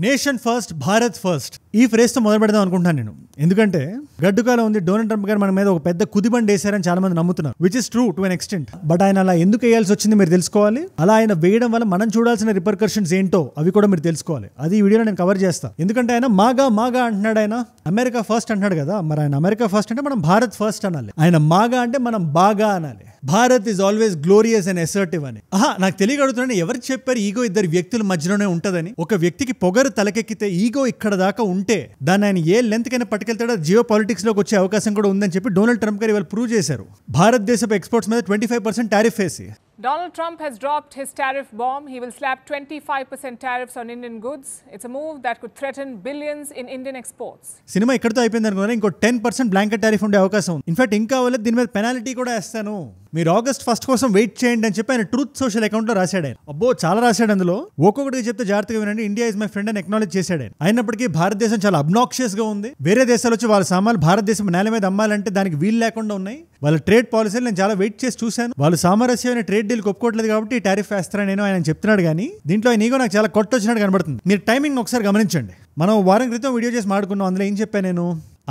Nation first, Bharat first ఈ ఫ్రేజ్తో మొదలు పెడదాం అనుకుంటున్నాను నేను. ఎందుకంటే గడ్డుకాలం ఉంది, డొనాల్డ్ ట్రంప్ గారు మన మీద ఒక పెద్ద కుదిబండి వేశారని చాలా మంది నమ్ముతున్నారు, which is true to an extent. But ఆయన అలా ఎందుకు వేయాల్సి వచ్చింది మీరు తెలుసుకోవాలి. అలా ఆయన వేయడం వల్ల మనం చూడాల్సిన రిపర్కషన్స్ ఏంటో అవి కూడా మీరు తెలుసుకోవాలి. అది ఈ వీడియోలో నేను కవర్ చేస్తాను. ఎందుకంటే ఆయన మాగా అంటున్నాడు, ఆయన అమెరికా ఫస్ట్ అంటున్నాడు కదా. మరి ఆయన అమెరికా ఫస్ట్ అంటే మనం భారత్ ఫస్ట్ అనాలి. ఆయన మాగా అంటే మనం బాగా అనాలి. Bharat is always glorious and assertive అని. నాకు తెలియగలుగుతున్నాను ఎవరికి చెప్పారు ఈగో ఇద్దరు వ్యక్తుల మధ్యలోనే ఉంటదని. ఒక వ్యక్తికి పొగరు తలకెక్కితే ఈగో ఇక్కడ దాకా ఉంటే దాన్ని ఆయన ఏ లెంత్ కైనా పట్టుకెళ్తాడో జియో పాలిటిక్స్ లోకి వచ్చే అవకాశం కూడా ఉందని చెప్పి డొనాల్డ్ ట్రంప్ గారు ఇవాళ ప్రూవ్ చేశారు. భారతదేశపు ఎక్స్పోర్ట్స్ మీద 25% టారిఫ్ వేసి. Donald Trump has dropped his tariff bomb. He will slap 25% tariffs on Indian goods. It's a move that could threaten billions in Indian exports. Cinema ఇక్కడితో అయిపోయింది అనుకున్నా, ఇంకో 10% బ్లాంకెట్ టారిఫ్ ఉండే అవకాశం ఉంది. ఇన్ఫాక్ట్ ఇంకా వాళ్ళకి దీని మీద పెనాల్టీ కూడా వేస్తాను, మీరు ఆగస్ట్ 1 కోసం వెయిట్ చేయండి అని చెప్పి ఆయన ట్రూత్ సోషల్ అకౌంట్ లో రాశాడు. ఆయన అబ్బో చాలా రాశాడు. అందులో ఒక్కొక్కటిగా చెప్తే జాగ్రత్తగా వినండి. ఇండియా ఇస్ మై ఫ్రెండ్ అని అక్నాలెడ్జ్ చేశాడు ఆయన. అయినప్పటికీ భారతదేశం చాలా అబ్నాక్షియస్ గా ఉంది. వేరే దేశాలు వచ్చి వాళ్ళ సామాన్లు భారతదేశం నేల మీద అమ్మాలంటే దానికి వీలు లేకుండా ఉన్నాయి. వాళ్ళ ట్రేడ్ పాలసీలు నేను చాలా వెయిట్ చేసి చూశాను. వాళ్ళు సామరస్యమైన ట్రేడ్ డీల్ ఒప్పుకోవట్లేదు కాబట్టి టారిఫ్ వేస్తారని నేను ఆయన చెప్తున్నాడు. కానీ దీంట్లో ఆయన ఈగో నాకు చాలా కొట్టొచ్చినట్టు కనబడుతుంది. మీరు టైమింగ్ ఒకసారి గమనించండి. మనం వారం క్రితం వీడియో చేసి మాట్లాడుకున్నాం. అందులో ఏం చెప్పాను నేను,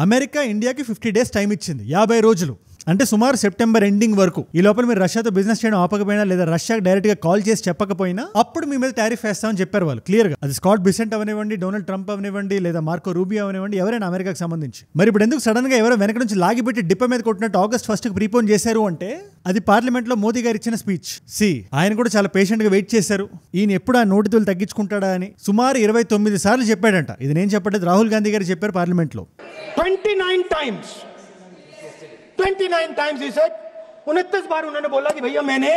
అమెరికా ఇండియాకి 50 days టైం ఇచ్చింది, 50 రోజులు. అంటే సుమారు సెప్టెంబర్ ఎండింగ్ వరకు. ఈ లోపల మీరు రష్యాతో బిజినెస్ చేయడం ఆపకపోయినా లేదా రష్యాకి డైరెక్ట్ గా కాల్ చేసి చెప్పకపోయినా అప్పుడు మీ మీద టారిఫ్ వేస్తామని చెప్పారు వాళ్ళు క్లియర్ గా. అది స్కాట్ బిసెంట్ అవనివ్వండి, డొనాల్డ్ ట్రంప్ అవనివ్వండి, లేదా మార్కో రూబియో అవనివ్వండి, ఎవరైనా అమెరికాకి సంబంధించి. మరి ఇప్పుడు ఎందుకు సడన్ గా ఎవరో వెనక నుంచి లాగిపెట్టి డిప్ప మీద కొట్టినట్టు ఆగస్ట్ 1 ప్రీపోన్ చేశారు అంటే అది పార్లమెంట్ లో మోదీ గారు ఇచ్చిన స్పీచ్. ఆయన కూడా చాలా పేషెంట్ గా వెయిట్ చేశారు. ఈయన ఎప్పుడు ఆ నోటితులు తగ్గించుకుంటాడా అని సుమారు 29 సార్లు చెప్పాడంట. ఇది నేను చెప్పలేదు, రాహుల్ గాంధీ గారు చెప్పారు పార్లమెంట్ లో. 29 times he said, 29 बार उन्होंने बोला कि भैया मैंने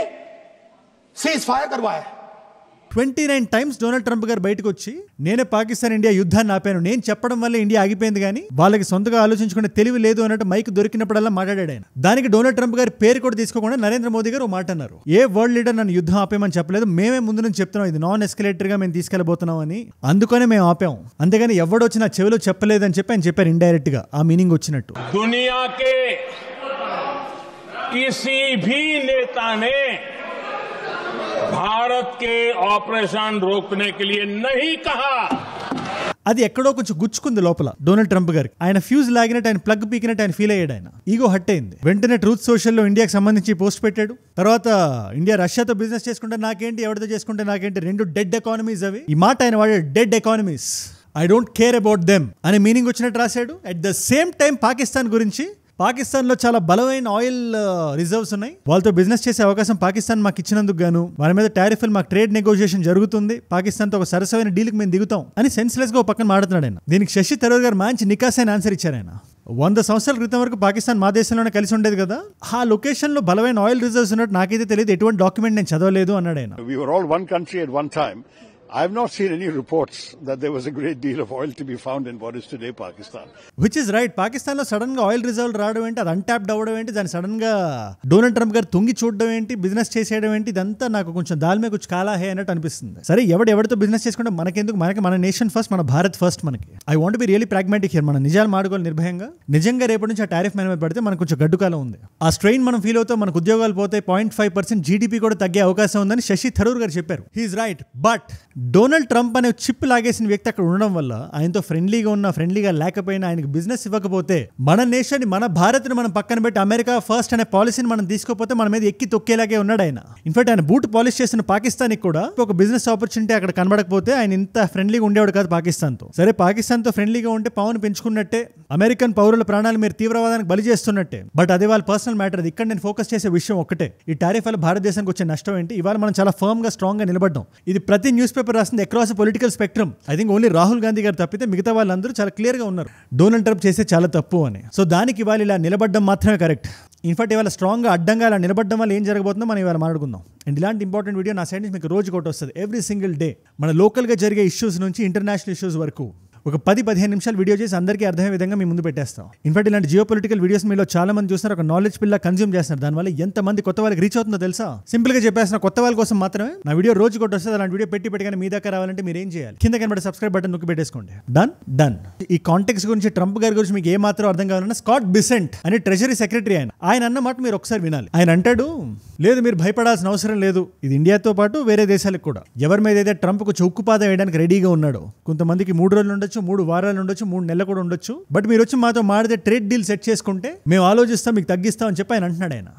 सीज फायर करवाया. 29 times డొనాల్డ్ ట్రంప్ గారు బయటకు వచ్చి నేనే పాకిస్తాన్ ఇండియా యుద్ధాన్ని ఆపాను, నేను చెప్పడం వల్ల ఇండియా ఆగిపోయింది, కానీ వాళ్ళకి సొంతగా ఆలోచించుకునే తెలివి లేదు అన్నట్టు మైక్ దొరికినప్పుడల్లా మాట్లాడాడు ఆయన. దానికి డొనాల్డ్ ట్రంప్ గారి పేరు కూడా తీసుకోకుండా నరేంద్ర మోదీ గారు మాట అన్నారు, ఏ వరల్డ్ లీడర్ నన్ను యుద్ధం ఆపేమని చెప్పలేదు, మేమే ముందు నుంచి చెప్తున్నాం ఇది నాన్ ఎస్కలేటర్ గా మేము తీసుకెళ్లబోతున్నాం అని, అందుకనే మేము ఆపాం, అంతేగాని ఎవడొచ్చి నా చెవిలో చెప్పలేదని చెప్పి ఆయన చెప్పారు ఇండైరెక్ట్ గా. ఆ మీనింగ్ వచ్చినట్టు. దునియాకే किसी भी नेता ने भारत के ऑपरेशन रोकने के लिए नहीं कहा. అది ఎక్కడో కొంచెం గుచ్చుకుంది లోపల డొనాల్డ్ ట్రంప్ గారికి. ఆయన ఫ్యూజ్ లాగినట్టు, ఆయన ప్లగ్ పీకినట్టు ఆయన ఫీల్ అయ్యాడు. ఆయన ఈగో హట్ అయింది. వెంటనే ట్రూత్ సోషల్లో ఇండియాకి సంబంధించి పోస్ట్ పెట్టాడు. తర్వాత ఇండియా రష్యాతో బిజినెస్ చేసుకుంటే నాకేంటి, ఎవరితో చేసుకుంటే నాకేంటి, 2 డెడ్ ఎకానమీస్ అవి. ఈ మాట ఆయన వాడాడు, dead economies, I don't care about them అనే మీనింగ్ వచ్చినట్టు రాశాడు. At the same time Pakistan గురించి, పాకిస్తాన్లో చాలా బలమైన ఆయిల్ రిజర్వ్స్ ఉన్నాయి, వాళ్ళతో బిజినెస్ చేసే అవకాశం పాకిస్తాన్ మాకు ఇచ్చినందుకు గాను వాళ్ళ మీద టారిఫ్లు, మాకు ట్రేడ్ నెగోషియేషన్ జరుగుతుంది, పాకిస్తాన్తో ఒక సరసమైన డీల్కి మేము దిగుతాం అని సెన్స్లెస్ గా ఒక పక్కన మాట్లాడుతున్నాడు ఆయన. దీనికి శశి థరూర్ గారు మంచి నికాసైన ఆన్సర్ ఇచ్చారు. ఆయన 100 సంవత్సరాల క్రితం వరకు పాకిస్తాన్ మా దేశంలోనే కలిసి ఉండేది కదా, ఆ లొకేషన్ లో బలమైన ఆయిల్ రిజర్వ్స్ ఉన్నట్టు నాకైతే తెలియదు, ఎటువంటి డాక్యుమెంట్ నేను చదవలేదు అన్నాడు ఆయన. We were all one country at one time. I have not seen any reports that there was a great deal of oil to be found in what is today Pakistan. Which is right. Pakistan లో sudden గా oil reserve రావడం ఏంటి, అది untapped అవ్వడం ఏంటి, దాన్ని sudden గా Donald Trump గారు తొంగి చూడడం ఏంటి, బిజినెస్ చేసేయడం ఏంటి, ఇదంతా నాకు కొంచెం దాల్మే కొంచెం కాలా హే అన్నట్టు అనిపిస్తుంది. సరే ఎవరితో బిజినెస్ చేసుకుంటే మనకెందుకు, మన నేషన్ ఫస్ట్, మన భారత్ ఫస్ట్. మనకి I want be really pragmatic here. మన నిజాలు మాడుకోవాలి నిర్భయంగా. నిజంగా రేపటి నుంచి ఆ టారిఫ్ మన మీద పడితే మనకు కొంచెం గడ్డుకాలం ఉంది. ఆ స్ట్రెయిన్ మనం ఫీల్ అవుతాం, మనకు ఉద్యోగాలు పోతాయి, 0.5% జీడీపీ కూడా తగ్గే అవకాశం ఉందని శశి థరూర్ గారు చెప్పారు. He is right. But Donald Trump అనే చిప్ లాగేసిన వ్యక్తి అక్కడ ఉండడం వల్ల, ఆయనతో ఫ్రెండ్లీగా ఉన్నా ఫ్రెండ్లీగా లేకపోయినా, ఆయనకు బిజినెస్ ఇవ్వకపోతే, మన నేషన్ మన భారత్ని మనం పక్కన పెట్టి అమెరికా ఫస్ట్ అనే పాలసీని మనం తీసుకోకపోతే మన మీద ఎక్కి తొక్కేలాగే ఉన్నాడు ఆయన. ఇన్ఫాక్ట్ ఆయన బూట్ పాలిష్ చేసిన పాకిస్తాన్ కూడా ఒక బిజినెస్ ఆపర్చునిటీ అక్కడ కనబడకపోతే ఆయన ఇంత ఫ్రెండ్లీగా ఉండేవాడు కాదు పాకిస్తాన్తో. సరే పాకిస్తాన్తో ఫ్రెండ్లీగా ఉంటే పవన్ పెంచుకున్నట్టే, అమెరికన్ పౌరుల ప్రాణాలు మీరు తీవ్రవాదానికి బలి చేస్తున్నట్టే. బట్ అది వాళ్ళ పర్సనల్ మ్యాటర్. ఇక్కడ నేను ఫోకస్ చేసే విషయం ఒక్కటే, ఈ టారిఫ్ వల్ల భారతదేశానికి వచ్చే నష్టం ఏంటి. ఇవాళ మనం చాలా ఫర్మ్ గా స్ట్రాంగ్ గా నిలబడ్డాం. ఇది ప్రతి న్యూస్ పేపర్ రాస్తుంది across political spectrum. I think only Rahul Gandhi గారు తప్పితే మిగతా వాళ్ళందరూ చాలా క్లియర్ గా ఉన్నారు డొనాల్డ్ ట్రంప్ చేసే చాలా తప్పు అని. సో దానికి ఇవాళ ఇలా నిలబడ్డం మాత్రమే కరెక్ట్. ఇన్ఫాక్ట్ ఇవాళ స్ట్రాంగ్ గా అడ్డంగా ఇలా నిలబడ్డం వల్ల ఏం జరగబోతుందో మనం ఇవాళ మాట్లాడుకుందాం. అండ్ ఇలాంటి ఇంపార్టెంట్ వీడియో నా సైడ్ నుంచి మీకు రోజు ఒకటి వస్తుంది, ఎవ్రీ సింగిల్ డే. మన లోకల్ గా జరిగే ఇష్యూస్ నుంచి ఇంటర్నేషనల్ ఇష్యూస్ వరకు ఒక 10-15 నిమిషాలు వీడియో చేసి అందరికీ అర్థమయ్యే విధంగా మీ ముందు పెట్టేస్తాం. ఇన్ఫాక్ట్ ఇలాంటి జియో పొలిటికల్ వీడియోస్ మీలో చాలా మంది చూస్తున్నారు, ఒక నాలెడ్జ్ పిల్ల కన్జ్యూమ్ చేస్తున్నారు. దానివల్ల ఎంత మంది కొత్త వాళ్ళకి రీచ్ అవుతుందో తెలుసా? సింపుల్ గా చెప్పేసిన కొత్త వాళ్ళ కోసం మాత్రమే నా వీడియో రోజు కొట్టి వస్తుంది. అలాంటి వీడియో పెట్టగానే మీ దాకా రావాలంటే మీరు ఏం చేయాలి? కింద కనబడే సబ్స్క్రైబ్ బటన్ నొక్కి పెట్టేసుకోండి. డన్. ఈ కాంటెక్స్ గురించి, ట్రంప్ గారి గురించి మీకు ఏ మాత్రం అర్థం కావాలన్నా స్కాట్ బిసెంట్ అనే ట్రెజరీ సెక్రటరీ ఆయన అన్న మాట మీరు ఒకసారి వినాలి. ఆయన అంటాడు, లేదు మీరు భయపడాల్సిన అవసరం లేదు, ఇది ఇండియాతో పాటు వేరే దేశాలకు కూడా. ఎవరి మీద అయితే ట్రంప్ కు చౌక్కుపాదం వేయడానికి రెడీగా ఉన్నాడో, కొంతమందికి 3 రోజులు ఉండొచ్చు, 3 వారాలు ఉండొచ్చు, 3 నెలలు కూడా ఉండొచ్చు, బట్ మీరు వచ్చి మాతో మాడితే ట్రేడ్ డీల్ సెట్ చేసుకుంటే మేము ఆలోచిస్తాం, మీకు తగ్గిస్తాం అని చెప్పి ఆయన అంటున్నాడు. ఆయన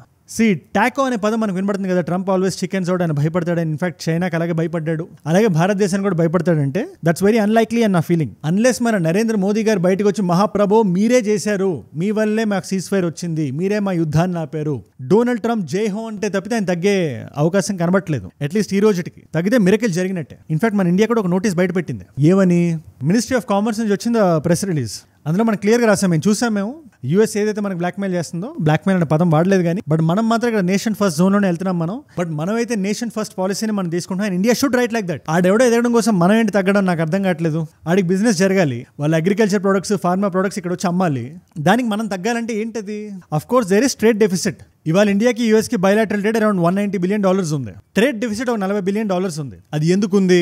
టాకో అనే పదం మనకు వినబడుతుంది కదా. ట్రంప్ ఆల్వేస్ చికెన్స్ అవుట్, ఆయన భయపడతాడు. ఇన్ఫాక్ట్ చైనాకి అలాగే భయపడ్డాడు, అలాగే భారతదేశానికి కూడా భయపడతాడంటే దట్స్ వెరీ అన్లైక్లీ అన్న ఫీలింగ్. అన్లెస్ మన నరేంద్ర మోదీ గారు బయటకు వచ్చి, మహాప్రభో మీరే చేశారు, మీ వల్లే మాకు సీజ్ ఫైర్ వచ్చింది, మీరే మా యుద్ధాన్ని ఆపారు, డొనాల్డ్ ట్రంప్ జై హో అంటే తప్పితే ఆయన తగ్గే అవకాశం కనబట్లేదు. అట్లీస్ట్ ఈ రోజుకి తగ్గితే మిరకిల్ జరిగినట్టే. ఇన్ఫాక్ట్ మన ఇండియా కూడా ఒక నోటీస్ బయట పెట్టింది. ఏమని? మినిస్ట్రీ ఆఫ్ కామర్స్ నుంచి వచ్చింది ప్రెస్ రిలీజ్. అందులో మనం క్లియర్గా రాసాం, మేము చూసాం. మేము యూఎస్ ఏదైతే మనకు బ్లాక్మెయిల్ చేస్తుందో, బ్లాక్మెయిల్ అనే పదం వాడలేదు కానీ, బట్ మనం మాత్రం ఇక్కడ నేషన్ ఫస్ట్ జోన్లోనే వెళ్తున్నాం మనం. బట్ మనం అయితే నేషన్ ఫస్ట్ పాలసీని మనం తీసుకుంటాం. India should write like that. ఆడెవడో ఎదగడం కోసం మనం ఏంటి తగ్గడం నాకు అర్థం కావట్లేదు. ఆడికి బిజినెస్ జరగాలి, వాళ్ళ అగ్రికల్చర్ ప్రొడక్ట్స్, ఫార్మా ప్రొడక్ట్స్ ఇక్కడ వచ్చి అమ్మాలి. దానికి మనం తగ్గాలంటే ఏంటది? Of course there is trade deficit. ఇవాళ ఇండియాకి యూఎస్కి బయలాటరల్ ట్రేడ్ అరౌండ్ $190 బిలియన్ ఉంది. ట్రేడ్ డెఫిసిట్ ఒక $40 బిలియన్ ఉంది. అది ఎందుకు ఉంది?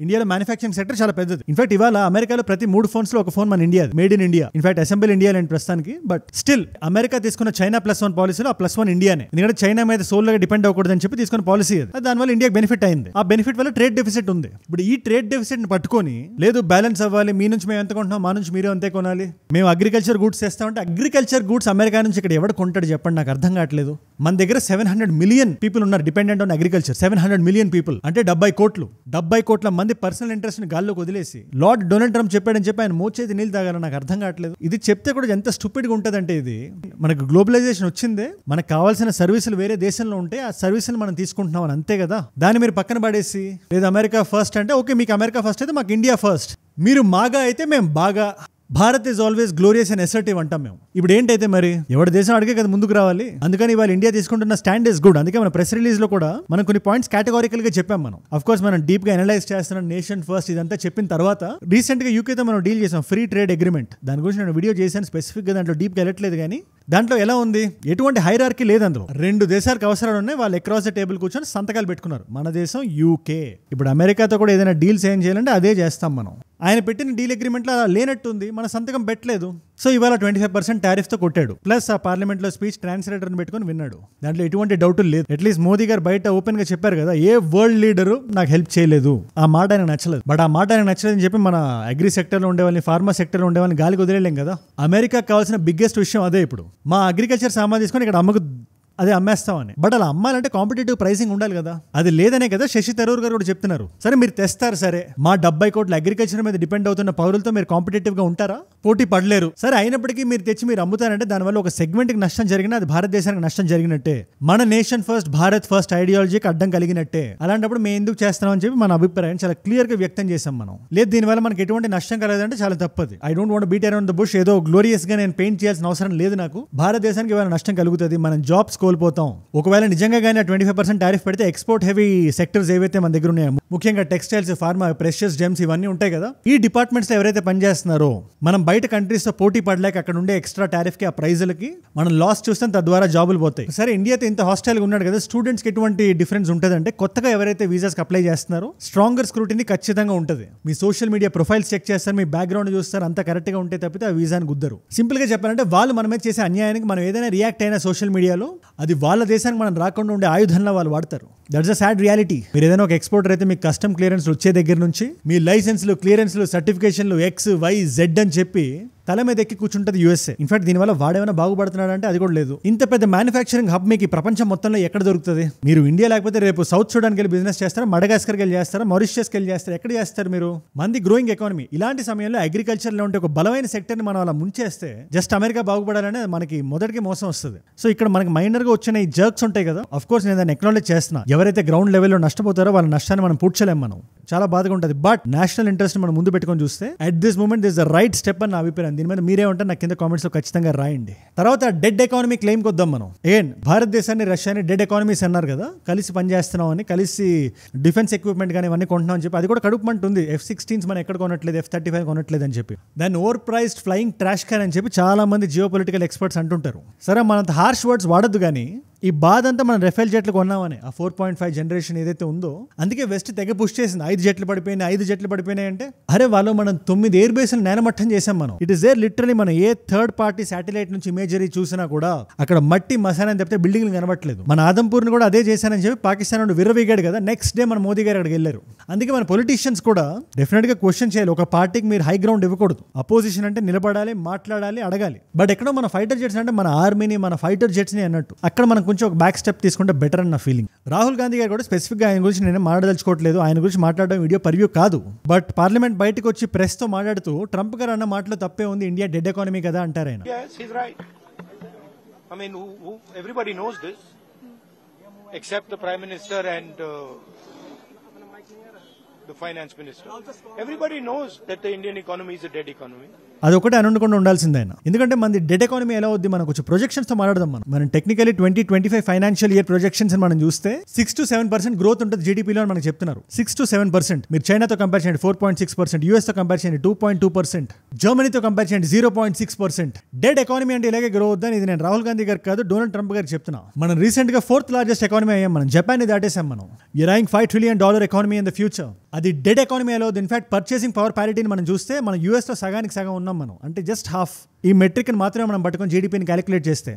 ఇండియాలో మ్యానుఫ్యాక్చరింగ్ సెక్టర్ చాలా పెద్దది. ఇన్ఫాక్ట్ ఇవాళ అమెరికాలో ప్రతి 3 ఫోన్స్ లో ఒక ఫోన్ మన India, made in India. In fact assembly India లేని ప్రస్తుతానికి. బట్ స్టిల్ అమెరికా తీసుకున్న చైనా +1 పాలసీలో ఆ +1 ఇండియానే. ఎందుకంటే చైనా మీద సోల్గా డిపెండ్ అవ్వకూడదని చెప్పి తీసుకున్న పాలసీ అది. దానివల్ల ఇండియాకి బెనిఫిట్ అయింది. ఆ బెనిఫిట్ వల్ల ట్రేడ్ డెఫిసిట్ ఉంది. ఇప్పుడు ఈ ట్రేడ్ డెఫిసిట్ ని పట్టుకొని, లేదు బ్యాలెన్స్ అవ్వాలి, మీ నుంచి మేము ఎంత కొంటున్నాం, మా నుంచి మీరు అంతే కొనాలి, మేము అగ్రికల్చర్ గూడ్స్ చేస్తామంటే అగ్రికల్చర్ గూడ్స్ అమెరికా నుంచి ఇక్కడ ఎవడు కొంటాడు చెప్పండి? నాకు అర్థం కావట్లేదు. మన దగ్గర 700 మిలియన్ పీపుల్ ఉన్నారు dependent on agriculture. 700 million people అంటే 70 కోట్ల మంది పర్సనల్ ఇంట్రెస్ట్ ని గాల్లోకి వదిలేసి లార్డ్ డొనాల్డ్ ట్రంప్ చెప్పాడని చెప్పి ఆయన మోచేతి నీళ్ళు తాగాలి. నాకు అర్థం కావట్లేదు. ఇది చెప్తే కూడా ఎంత స్టూపిడ్ గా ఉంటదంటే, ఇది మనకు గ్లోబలైజేషన్ వచ్చిందే, మనకు కావాల్సిన సర్వీసులు వేరే దేశంలో ఉంటే ఆ సర్వీసులు మనం తీసుకుంటున్నాం అని, అంతే కదా. దాన్ని మీరు పక్కన పడేసి, లేదు అమెరికా ఫస్ట్ అంటే ఓకే, మీకు అమెరికా ఫస్ట్ అయితే మాకు ఇండియా ఫస్ట్, మీరు మాగా అయితే మేము బాగా, Bharat is always glorious and assertive అంటాం మేము. ఇప్పుడు ఏంటైతే మరి ఎవరి దేశం అడిగే కదా ముందుకు రావాలి. అందుకని ఇవాళ ఇండియా తీసుకుంటున్న స్టాండ్ ఇస్ గుడ్. అందుకే మన ప్రెస్ రిలీజ్ లో కూడా మనం కొన్ని పాయింట్స్ కేటగారికల్ గా చెప్పాం. మనం ఆఫ్ కోర్స్ మనం డీప్ గా అనలైజ్ చేస్తున్నాం నేషన్ ఫస్ట్ ఇదంతా చెప్పిన తర్వాత, రీసెంట్ గా యూకేతో మనం డీల్ చేసాం ఫ్రీ ట్రేడ్ అగ్రిమెంట్. దాని గురించి నేను వీడియో చేశాను స్పెసిఫిక్ గా, దాంట్లో డీప్ గా వెళ్ళట్లేదు. కానీ దాంట్లో ఎలా ఉంది, ఎటువంటి హైరార్కీ లేదు. అందులో 2 దేశాలకు అవసరాలు ఉన్నాయి, వాళ్ళు అక్రాస్ ద టేబుల్ కూర్చొని సంతకాలు పెట్టుకున్నారు. మన దేశం యూకే. ఇప్పుడు అమెరికాతో కూడా ఏదైనా డీల్స్ ఏం చేయాలంటే అదే చేస్తాం మనం. ఆయన పెట్టిన డీల్ అగ్రిమెంట్లో అలా లేనట్టుంది, మన సంతకం పెట్టలేదు. సో ఇవాళ 25% టారిఫ్తో కొట్టాడు. ప్లస్ ఆ పార్లమెంట్లో స్పీచ్ ట్రాన్స్లేటర్ని పెట్టుకుని విన్నాడు. దాంట్లో ఎటువంటి డౌట్ లేదు. అట్లీస్ట్ మోదీ గారు బయట ఓపెన్ గా చెప్పారు కదా, ఏ వరల్డ్ లీడరు నాకు హెల్ప్ చేయలేదు. ఆ మాట ఆయనకు నచ్చలేదు. బట్ ఆ మాట ఆయనకు నచ్చలేదని చెప్పి మన అగ్రి సెక్టర్లో ఉండే వాళ్ళని, ఫార్మా సెక్టర్లో ఉండే వాళ్ళని గాలికి వదిలేలేం కదా. అమెరికాకి కావాల్సిన బిగ్గెస్ట్ విషయం అదే. ఇప్పుడు మా అగ్రికల్చర్ సామాన్ తీసుకొని ఇక్కడ అదే అమ్మేస్తామని. బట్ అలా అమ్మాలంటే కాంపిటేటివ్ ప్రైసింగ్ ఉండాలి కదా. అది లేదనే కదా శశి థరూర్ గారు కూడా చెప్తున్నారు. సరే మీరు తెస్తారు, సరే మా 70 కోట్ల అగ్రికల్చర్ మీద డిపెండ్ అవుతున్న పౌరులతో మీరు కాంపిటేటివ్ గా ఉంటారా? పోటీ పడలేరు. సరే అయినప్పటికీ మీరు తెచ్చి మీరు అమ్ముతారంటే దానివల్ల ఒక సెగ్మెంట్ కి నష్టం జరిగినా అది భారతదేశానికి నష్టం జరిగినట్టే. మన నేషన్ ఫస్ట్, భారత్ ఫస్ట్ ఐడియాలజీకి అడ్డం కలిగినట్టే. అలాంటప్పుడు మేము ఎందుకు చేస్తున్నాం అని చెప్పి మన అభిప్రాయం చాలా క్లియర్ గా వ్యక్తం చేసాం మనం. లేదు దీనివల్ల మనకి ఎటువంటి నష్టం కలగదంటే చాలా తప్పది. I don't want beat around the bush. ఏదో గ్లోరియస్ గా నేను పెయింట్ చేయాల్సిన అవసరం లేదు నాకు. భారతదేశానికి ఏమైనా నష్టం కలుగుతుంది, మనం జాబ్స్ కోల్పోతాం. ఒకవేళ నిజంగా కానీ 25% టారిఫ్ పెడితే ఎక్స్పోర్ట్ హెవీ సెక్టర్స్ ఏవైతే మన దగ్గర ఉన్నాయో, ముఖ్యంగా టెక్స్టైల్స్, ఫార్మా, ప్రెషియస్ జెమ్స్ ఇవన్నీ ఉంటాయి కదా, ఈ డిపార్ట్మెంట్స్ లో ఎవరైతే పనిచేస్తున్నారో మనం బయట కంట్రీస్ తో పోటీ పడలేక అక్కడ ఉండే ఎక్స్ట్రా టారిఫ్ కి ఆ ప్రైజులకి మనం లాస్ చూస్తాం, తద్వారా జాబులు పోతాయి. సరే ఇండియాతో ఇంత హాస్టల్ గా ఉన్నాడు కదా, స్టూడెంట్స్ కి ఎటువంటి డిఫరెన్స్ ఉంటుంది అంటే, కొత్తగా ఎవరైతే వీసాస్ అప్లై చేస్తున్నారో స్ట్రాంగర్ స్క్రూటినీ ఖచ్చితంగా ఉంటుంది. మీ సోషల్ మీడియా ప్రొఫైల్స్ చెక్ చేస్తారు, మీ బ్యాక్గ్రౌండ్ చూస్తారు, అంత కరెక్ట్ గా ఉంటే తప్పితే ఆ వీసాని గుద్దరు. సింపుల్ గా చెప్పాలంటే వాళ్ళు మన మీద చేసే అన్యాయానికి మనం ఏదైనా రియాక్ట్ అయినా సోషల్ మీడియాలో, అది వాళ్ళ దేశానికి మనం రాకుండా ఉండే ఆయుధంలో వాళ్ళు వాడతారు. That's a sad reality. మీరు ఏదైనా ఒక ఎక్స్పోర్టర్ అయితే మీకు కస్టమ్ క్లియరెన్స్ వచ్చే దగ్గర నుంచి మీ లైసెన్స్లు, క్లియరెన్స్లు, సర్టిఫికేషన్లు XYZ అని చెప్పి తల మీద ఎక్కి కూర్చుంటది యూఎస్ఏ. ఇన్ఫాక్ట్ దీనివల్ల వాడేమైనా బాగుపడుతున్నాడు అంటే అది కూడా లేదు. ఇంత పెద్ద మ్యానుఫ్యాక్చరింగ్ హబ్ మీకు ప్రపంచం మొత్తంలో ఎక్కడ దొరుకుతుంది? మీరు ఇండియా లేకపోతే రేపు సౌత్ సూడాన్కి వెళ్ళి బిజినెస్ చేస్తారా, మడగాస్కర్కి వెళ్ళి చేస్తారా, మారిషియస్కి వెళ్ళి చేస్తారా, ఎక్కడ చేస్తారు మీరు? మంది గ్రోయింగ్ ఎకానమీ. ఇలాంటి సమయంలో అగ్రికల్చర్లో ఉంటే ఒక బలమైన సెక్టర్ని మనం అలా ముంచేస్తే జస్ట్ అమెరికా బాగుపడాలనే మనకి మొదటికి మోసం వస్తుంది. సో ఇక్కడ మనకి మైనర్గా వచ్చిన ఈ జర్క్స్ ఉంటాయి కదా, అఫ్ కోర్స్ నేను దాన్ని ఎక్నాలెడ్జ్ చేస్తున్నా. ఎవరైతే గ్రౌండ్ లెవెల్లో నష్టపోతారో వాళ్ళ నష్టాన్ని మనం పూడ్చలేం. మనం చాలా బాధగా ఉంటుంది. బట్ నేషనల్ ఇంట్రెస్ట్ మనం ముందు పెట్టుకొని చూస్తే at this moment this the right step అని నా అభిప్రాయం. చెప్పాను. దీని మీద మీరేమంటారు నాకు కింద కామెంట్స్లో ఖచ్చితంగా రాయండి. తర్వాత డెడ్ ఎకానమీ క్లెయిమ్కి వద్దాం మనం. భారతదేశాన్ని రష్యాని డెడ్ ఎకానమీస్ అన్నారు కదా, కలిసి పనిచేస్తున్నాం అని, కలిసి డిఫెన్స్ ఎక్విప్మెంట్ కానీ ఇవన్నీ కొంటున్నాం అని చెప్పి అది కూడా కడుపుమంట ఉంది. F-16s మనం ఎక్కడ కొనట్లేదు, F-35 కొనట్లేదు అని చెప్పి, దాన్ని over priced flying trash can అని చెప్పి చాలా మంది జియో పొలిటికల్ ఎక్స్పర్ట్స్ అంటుంటారు. సరే మనంత హార్ష్ వర్డ్స్ వాడద్దు, కానీ ఈ బాధ అంతా మనం రఫేల్ జెట్లు కొన్నామని ఆ 4.5 జనరేషన్ ఏదైతే ఉందో అందుకే వెస్ట్ తెగ పుష్ చేసింది. 5 జెట్లు పడిపోయినాయి అంటే అరే వాళ్ళు మనం 9 ఎయిర్ బేస్లు నేలమట్టం చేసాం మనం. It is there literally. మనం ఏ థర్డ్ పార్టీ శాటిలైట్ నుంచి ఇమేజరీ చూసినా కూడా అక్కడ మట్టి మసాలా తప్పితే బిల్డింగ్లు కనబట్టలేదు. మన ఆదంపూర్ని కూడా అదే చేశానని చెప్పి పాకిస్తాన్ విర్రవీగాడు కదా, నెక్స్ట్ డే మన మోదీ గారు అక్కడికి వెళ్ళారు. అందుకే మన పొలిటీషియన్స్ కూడా డెఫినెట్ గా క్వశ్చన్ చేయాలి. ఒక పార్టీకి మీరు హై గ్రౌండ్ ఇవ్వకూడదు. అపోజిషన్ అంటే నిలబడాలి, మాట్లాడాలి, అడగాలి. బట్ ఎక్కడో మన ఫైటర్ జెట్స్ అంటే మన ఆర్మీని, మన ఫైటర్ జెట్స్ ని అన్నట్టు అక్కడ మనం కొంచెం ఒక బ్యాక్ స్టెప్ తీసుకుంటే బెటర్ అని నా ఫీలింగ్. రాహుల్ గాంధీ గారు కూడా స్పెసిఫిక్గా ఆయన గురించి నేను మాట్లాడదలుచుకోవట్లేదు. ఆయన గురించి మాట్లాడడం వీడియో పర్వ్యూ కాదు. బట్ పార్లమెంట్ బయటకు వచ్చి ప్రెస్ తో మాట్లాడుతూ ట్రంప్ గారు అన్న మాటలో తప్పే ఉంది, ఇండియా డెడ్ ఎకానమీ కదా అంటారు ఆయన. Yes, he's right. I mean, everybody knows this, except the Prime Minister and the Finance Minister. Everybody knows that the Indian economy is a dead economy. అదొకటి అనుకుండా ఉండాల్సిందే ఆయన. ఎందుకంటే మనది డెడ్ ఎకానమీ ఎలా అవుద్ది, మనం కొంచెం ప్రొజెక్షన్స్ తో మాట్లాడదాం. మనం టెక్నికలీ 2025 ఫైనాన్షియల్ ఇయర్ ప్రొజెక్షన్స్ మనం చూస్తే 6 to 7% గ్రోత్ ఉంటుంది జీడీపీలో అని మనకు చెప్తున్నారు. 6 to 7%. మీరు చైనాతో కంపేర్ చేయండి 4.6%, US తో కంపేర్ చేయండి 2.2%, జర్మనీతో కంపేర్ చేయండి 0.6%. డెడ్ ఎకానమీ అంటే ఇలాగే గ్రో అవుద్దని ఇది నేను రాహుల్ గాంధీ గారికి కాదు, డొనాల్డ్ ట్రంప్ గారికి చెప్తున్నా. మనం రీసెంట్ గా 4th లార్జెస్ట్ ఎకానమీ అయ్యాం. మనం జపాన్ ని దాటేసాం. మనం ఎరైంగ్ $5 trillion economy in the future. అది డెడ్ ఎకానమీ ఎలా అవుతుంది. ఇన్ఫాక్ట్ పర్చేసింగ్ పవర్ ప్యారిటీని మనం చూస్తే మనం US లో సగానికి సగం ఉన్నాం మనం, అంటే జస్ట్ హాఫ్. ఈ మెట్రిక్ని మాత్రమే మనం పట్టుకొని జీడీపీని క్యాలిక్యులేట్ చేస్తే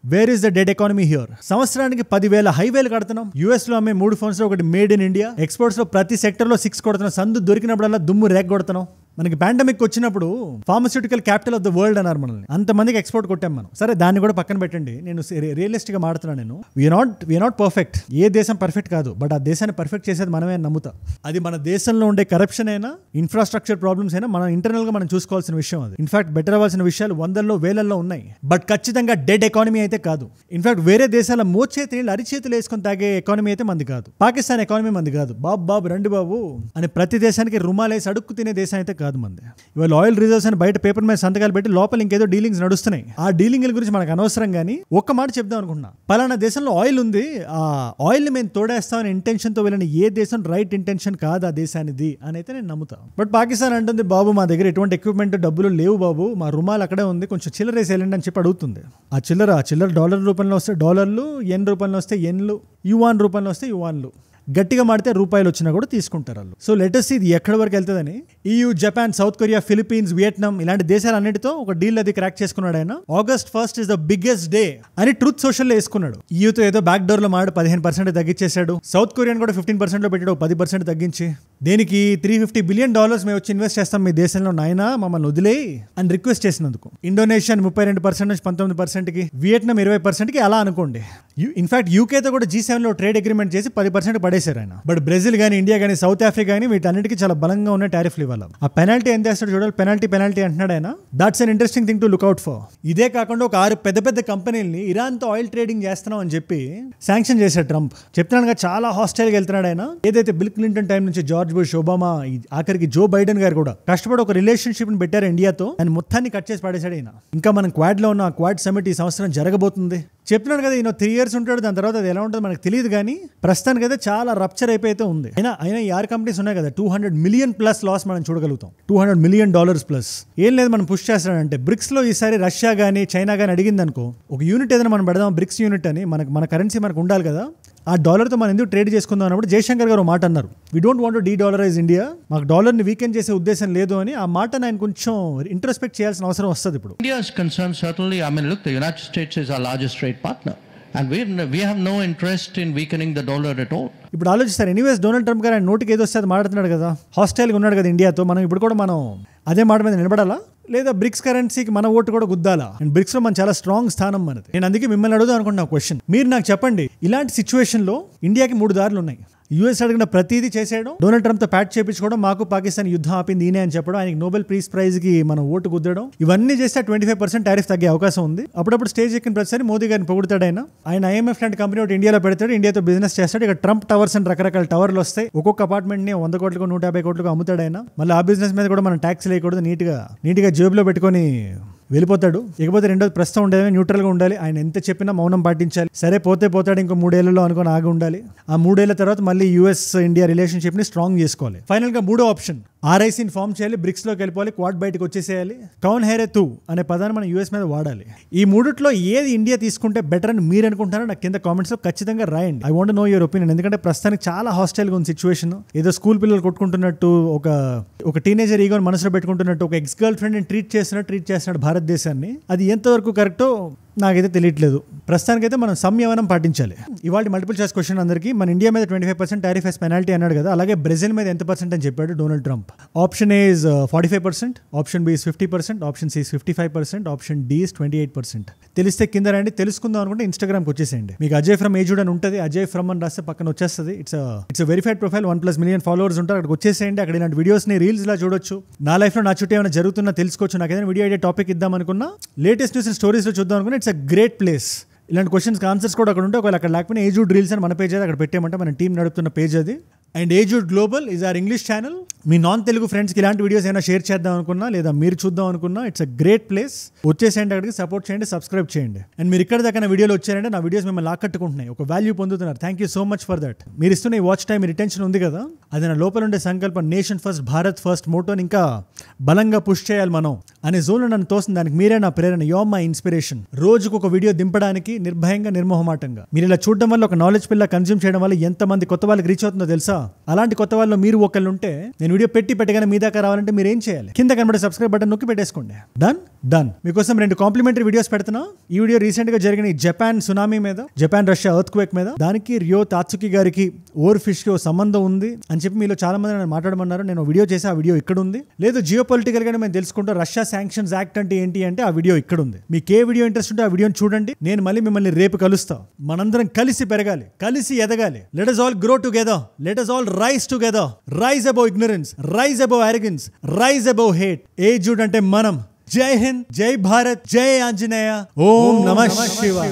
where is the dead economy here. సంవత్సరానికి 10,000 హైవేలు కడుతున్నాం. US లో అమ్మే 3 ఫోన్స్ లో ఒకటి మేడ్ ఇన్ ఇండియా. ఎక్స్పోర్ట్స్ లో ప్రతి సెక్టర్ లో 6 కొడుతున్నాం. సందు దొరికినప్పుడల్లా దుమ్ము రేక్ కొడుతున్నాం. మనకి పాండమిక్ వచ్చినప్పుడు pharmaceutical capital of the world అన్నారు మనల్ని. అంతమందికి ఎక్స్పోర్ట్ కొట్టాం మనం. సరే దాన్ని కూడా పక్కన పెట్టండి, నేను రియలిస్టిక్ గా మాడుతున్నాను. నేను వీఆర్ నాట్ పర్ఫెక్ట్. ఏ దేశం పర్ఫెక్ట్ కాదు, బట్ ఆ దేశాన్ని పర్ఫెక్ట్ చేసేది మనమే నమ్ముతా. అది మన దేశంలో ఉండే కరప్షన్ అయినా, ఇన్ఫ్రాస్ట్రక్చర్ ప్రాబ్లమ్స్ అయినా మనం ఇంటర్నల్ గా మనం చూసుకోవాల్సిన విషయం. అది ఇన్ఫాక్ట్ బెటర్ అవ్వాల్సిన విషయాలు 100లో 1000లో ఉన్నాయి. బట్ ఖచ్చితంగా డెడ్ ఎకానమీ అయితే కాదు. ఇన్ఫాక్ట్ వేరే దేశాల మోచేతి నీళ్ళు అరిచేతులు వేసుకొని తాగే ఎకానమీ అయితే మంది కాదు. పాకిస్తాన్ ఎకానమీ మంది కాదు. బాబు రండి బాబు అని ప్రతి దేశానికి రుమాలేసి అడుక్కు తినే దేశం అయితే కాదు మంది. ఇవాళ ఆయిల్ రిజర్వ్స్ అని బయట పేపర్ మీద సంతకాలు పెట్టి లోపల ఇంకేదో డీలింగ్స్ నడుస్తున్నాయి. ఆ డీలింగ్ల గురించి మనకు అనవసరం. కానీ ఒక్క మాట చెప్దాం అనుకున్నా, పలానా దేశంలో ఆయిల్ ఉంది, ఆ ఆయిల్ ని మేము తోడేస్తామని ఇంటెన్షన్ తో వెళ్ళిన ఏ దేశం రైట్ ఇంటెన్షన్ కాదు ఆ దేశానిది అని అయితే నేను నమ్ముతా. బట్ పాకిస్తాన్ అంటుంది బాబు మా దగ్గర ఎటువంటి ఎక్విప్మెంట్ డబ్బులు లేవు బాబు, మా రుమాలు అక్కడే ఉంది, కొంచెం చిల్లర వేసి వెళ్ళండి అని చెప్పి అడుగుతుంది. ఆ చిల్లర డాలర్ రూపంలో వస్తే డాలర్లు, ఎన్ రూపంలో వస్తే ఎన్లు, యువాన్ రూపంలో వస్తే యువాన్లు. గట్టిగా మాడితే రూపాయలు వచ్చినా కూడా తీసుకుంటారు వాళ్ళు. సో లెటెస్ట్ ఇది ఎక్కడి వరకు వెళ్తుందని. EU, Japan, south Korea, Philippines, Vietnam ఇలాంటి దేశాలన్నిటితో ఒక డీల్ అది క్రాక్ చేసుకున్నాడు ఆయన. August 1st is the biggest day అని ట్రూత్ సోషల్ లో వేసుకున్నాడు. EUతో ఏదో బ్యాక్ డోర్ లో మాడు 15% తగ్గించేశాడు. సౌత్ కొరియాని కూడా 15% లో పెట్టాడు, 10% తగ్గించి. దేనికి $350 బిలియన్ మేము వచ్చి ఇన్వెస్ట్ చేస్తాం మీ దేశంలో, నాయనా మమ్మల్ని వదిలేయి అని రిక్వెస్ట్ చేసినందుకు. ఇండోనేషియా 32% నుంచి 19%కి, వియట్నాం 20%కి అలా అనుకోండి. ఇన్ఫాక్ట్ యూకేతో కూడా G7 లో ట్రేడ్ అగ్రిమెంట్ చేసి 10% పడేశారు ఆయన. బట్ బ్రెజిల్ కానీ, ఇండియా కానీ, సౌత్ ఆఫ్రికా కానీ వీటన్నిటికీ చాలా బలంగా ఉన్న టారిఫ్లు ఇవ్వాలి. ఆ పెనాల్టీ ఎంత వేస్తాడు చూడాలి. పెనాల్టీ అంటున్నాడు ఆయన. That's an interesting thing to look out for. ఇదే కాకుండా ఒక 6 పెద్ద కంపెనీలని ఇరాన్తో ఆయిల్ ట్రేడింగ్ చేస్తున్నాం అని చెప్పి శాంక్షన్ చేశాడు ట్రంప్. చెప్తున్నాడుగా చాలా హాస్టైల్గా వెళ్తున్నాడు ఆయన. ఏదైతే బిల్ క్లింటన్ టైం నుంచి జార్జ్ బుష్, ఒబామా, ఆఖరికి జో బైడెన్ గారు కూడా కష్టపడి ఒక రిలేషన్షిప్ ని పెట్టారు ఇండియాతో. ఆయన మొత్తాన్ని కట్ చేసి పడేశాడు ఆయన. ఇంకా మనం క్వాడ్ లో ఉన్న ఆ క్వాడ్ సమిట్ ఈ సంవత్సరం జరగబోతుంది. చెప్తున్నాడు కదా ఈయన 3 years ఉంటాడు, దాని తర్వాత అది ఎలా ఉంటుందో మనకు తెలియదు. కానీ ప్రస్తుతానికి అయితే చాలా రప్చర్ అయిపోతే ఉంది. అయినా ఈ 6 కంపెనీస్ ఉన్నాయి కదా, $200 million+ లాస్ మనం చూడగలుగుతాం. $200 million+. ఏం లేదు మనం పుష్ చేస్తాడంటే బ్రిక్స్ లో ఈసారి రష్యా కానీ, చైనా కానీ అడిగింది అనుకో, ఒక యూనిట్ ఏదైనా మనం పెడదాం బ్రిక్స్ యూనిట్ అని. మన కరెన్సీ మనకు ఉండాలి కదా, ఆ డాలర్తో మనం ఎందుకు ట్రేడ్ చేసుకుందాం అన్నప్పుడు జయశంకర్ గారు మాట అన్నారు, we don't want to de-dollarise India, మాకు డాలర్ని వీకెండ్ చేసే ఉద్దేశం లేదు అని. ఆ మాట ఆయన కొంచెం ఇంట్రోస్పెక్ట్ చేయాల్సిన అవసరం వస్తుంది ఇప్పుడు. India is concerned, certainly, I mean, look, the United States is our largest trade partner. And we have no interest in weakening the dollar at all. ఇప్పుడు ఆలోచిస్తారు. ఎనీవేస్ డొనాల్డ్ ట్రంప్ గారు ఆయన నోటికి ఏదో వస్తే అది మాట్లాడుతున్నాడు కదా, హాస్టైల్గా ఉన్నాడు కదా ఇండియాతో. మనం ఇప్పుడు కూడా మనం అదే మాట మీద నిలబడాలా, లేదా బ్రిక్స్ కరెన్సీకి మన ఓటు కూడా గుద్దాలా? అండ్ బ్రిక్స్ లో మన చాలా స్ట్రాంగ్ స్థానం మనది. నేను అందుకే మిమ్మల్ని అడుగుదాం అనుకుంటున్నా క్వశ్చన్. మీరు నాకు చెప్పండి, ఇలాంటి సిచ్యువేషన్ లో ఇండియాకి 3 దారులు ఉన్నాయి. యూఎస్ అడిగిన ప్రతిదీ చేసేయడం, డొనాల్డ్ ట్రంప్ తో ప్యాచ్ చేయించుకోవడం, మాకు పాకిస్తాన్ యుద్ధం ఆపింది ఈయనే అని చెప్పడం, ఆయనకి నోబెల్ పీస్ ప్రైజ్ కి మనం ఓటు కుద్దడం, ఇవన్నీ చేస్తే 25% టారిఫ్ తగ్గే అవకాశం ఉంది. అప్పుడప్పుడు స్టేజ్ ఎక్కిన ప్రతిసారి మోదీ గారిని పొగుడతాడు. ఆయన ఐఎంఎఫ్ లాంటి కంపెనీ ఒకటి ఇండియాలో పెడతాడు, ఇండియాతో బిజినెస్ చేస్తాడు. ఇక ట్రంప్ టవర్స్ అని రకరకాల టవర్లు వస్తాయి, ఒక్కొక్క అపార్ట్మెంట్ ని 100 కోట్లకు 150 కోట్లకు అమ్ముతాడు ఆయన. మళ్ళీ ఆ బిజినెస్ మీద కూడా మనం ట్యాక్స్ లేకూడదు, నీట్గా జేబులో పెట్టుకొని వెళ్ళిపోతాడు. ఇకపోతే రెండోది ప్రస్తుతం ఉండేది న్యూట్రల్ గా ఉండాలి. ఆయన ఎంత చెప్పినా మౌనం పాటించాలి. సరే పోతాడు, ఇంకో 3 ఏళ్లలో అనుకుని ఆగి ఉండాలి. ఆ 3 ఏళ్ల తర్వాత మళ్ళీ యుఎస్ ఇండియా రిలేషన్షిప్ ని స్ట్రాంగ్ చేసుకోవాలి. ఫైనల్ గా మూడో ఆప్షన్ ఆర్ఐసీని ఫామ్ చేయాలి, బ్రిక్స్ లోకి వెళ్ళిపోవాలి, క్వాడ్ బయటకు వచ్చేసేయాలి. కౌన్ హేరే తూ అనే పదాన్ని మనం యూఎస్ మీద వాడాలి. ఈ మూడిట్లో ఏది ఇండియా తీసుకుంటే బెటర్ అని మీరు అనుకుంటారో నాకు కింద కామెంట్స్ లో ఖచ్చితంగా రాయండి. I want know your opinion. ఎందుకంటే ప్రస్తుతానికి చాలా హాస్టైల్ గా ఉంది సిచ్యువేషన్. ఏదో స్కూల్ పిల్లలు కొట్టుకుంటున్నట్టు, ఒక టీనేజర్ ఈగోని మనసులో పెట్టుకుంటున్నట్టు, ఒక ఎక్స్ గర్ల్ ఫ్రెండ్ ట్రీట్ చేస్తున్నాడు భారతదేశాన్ని. అది ఎంతవరకు కరెక్టో నాకైతే తెలియట్లేదు. ప్రస్తుతానికైతే మనం సంయమనం పాటించాలి. ఇవాళ మల్టిపుల్ చాయిస్ క్వశ్చన్ అందరికీ. మన ఇండియా మీద 25% టారిఫ్ ఎస్ పెనాల్టీ అన్నాడు కదా, అలాగే బ్రెజిల్ మీద ఎంత పర్సెంట్ అని చెప్పాడు Donald Trump. Option A is 45%, option B is 50%, option C is 55%, option D is 28%. తెలిస్తే కింద రండి. తెలుసుకుందాం అనుకుంటే ఇన్స్టాగ్రామ్కి వచ్చేసేయండి. మీకు అజయ్ ఫ్రమ్ ఏజుడ్ అని ఉంటుంది, అజయ్ ఫ్రమ్ అని రాస్తే పక్కన వచ్చేస్తుంది. It's verified profile, 1+ million followers ఉంటారు. అక్కడికి వచ్చేసేయండి. అక్కడ ఇలాంటి వీడియోస్ని రీల్స్ లా చూడొచ్చు. నా లైఫ్లో నా చుట్టూ ఏమైనా జరుగుతున్నా తెలుసుకోవచ్చు. నాకు ఏదైనా వీడియో ఐడియా టాపిక్ ఇద్దాం అనుకున్నా, లేటెస్ట్ న్యూస్ స్టోరీస్లో చూద్దాం అనుకున్నా, ఇట్స్ అ గ్రేట్ ప్లేస్. ఇలాంటి క్వశ్చన్స్కి ఆన్సర్స్ కూడా అక్కడ ఉంటే, ఒకవేళ అక్కడ లేకపోయినా ఏజుడ్ రీల్స్ అని మన పేజ్ అది అక్కడ పెట్టేయమంటే మన టీం నడుపుతున్న పేజ్ అది. అండ్ ఏజుడ్ global is our English channel. మీ నాన్ తెలుగు ఫ్రెండ్స్కి ఇలాంటి వీడియోస్ ఏమైనా షేర్ చేద్దాం అనుకున్నా, లేదా మీరు చూద్దాం అనుకున్నా, ఇట్స్ అ గ్రేట్ ప్లేస్. వచ్చేసేయండి, అక్కడికి సపోర్ట్ చేయండి, సబ్స్క్రైబ్ చేయండి. అండ్ మీరు ఇక్కడ దాకా వీడియోలో వచ్చారంటే నా వీడియోస్ మిమ్మల్ని ఆకట్టుకుంటున్నాయి, ఒక వాల్యూ పొందుతున్నారు. Thank you so much for that. మీరు ఇస్తున్న ఈ వాచ్ టైం రిటెన్షన్ ఉంది కదా, అది నా లోపల ఉండే సంకల్పం, నేషన్ ఫస్ట్, భారత్ ఫస్ట్ మోటోని ఇంకా బలంగా పుష్ చేయాలి మనం అనే జోన్లో నన్ను తోస్తుంది. దానికి మీరే నా ప్రేరణ, యువర్ మై ఇన్స్పిరేషన్. రోజుకు ఒక వీడియో దింపడానికి నిర్భయంగా, నిర్మోహమాటంగా. మీరు ఇలా చూడడం వల్ల, ఒక నాలెడ్జ్ పిల్ల కన్జ్యూమ్ చేయడం వల్ల ఎంతమంది కొత్త వాళ్ళకి రీచ్ అవుతుందో తెలుసా? అలాంటి కొత్త వాళ్ళు మీరు ఒకళ్ళు ఉంటే, నేను వీడియో పెట్టగానే మీ దాకా రావాలంటే మీరు ఏం చేయాలి? కింద కనబడే సబ్స్క్రైబ్ బటన్ నొక్కి పెట్టేసుకోండి. డన్. మీకోసం 2 కాంప్లిమెంటరీ వీడియోస్ పెడుతున్నా. ఈ వీడియో రీసెంట్ గా జరిగిన జపాన్ సునామీ మీద, జపాన్ రష్యా ఎర్త్ క్వేక్ మీద, దానికి రియో తాత్సుకి గారికి ఓవర్ ఫిష్ కి సంబంధం ఉంది అని చెప్పి మీలో చాలా మంది నన్ను మాట్లాడమన్నారు. నేను వీడియో చేసి ఆ వీడియో ఇక్కడ ఉంది. లేదు జియో పొలిటికల్ గానే మేము తెలుసుకుంటాం రష్యా శాంక్షన్స్ యాక్ట్ అంటే ఏంటి అంటే ఆ వీడియో ఇక్కడ ఉంది. మీకు ఏ వీడియో ఇంట్రెస్ట్ ఉంటే ఆ వీడియోని చూడండి. నేను మళ్ళీ మిమ్మల్ని రేపు కలుస్తా. మనందరం కలిసి పెరగాలి, కలిసి ఎదగాలి. Let us all grow together. Let us all rise together. Rise above ignorance, rise above arrogance, rise above hate. ఏజుడ్ అంటే మనం. జై హింద్, జై భారత్, జై ఆంజనేయ, ఓం నమః శివాయ.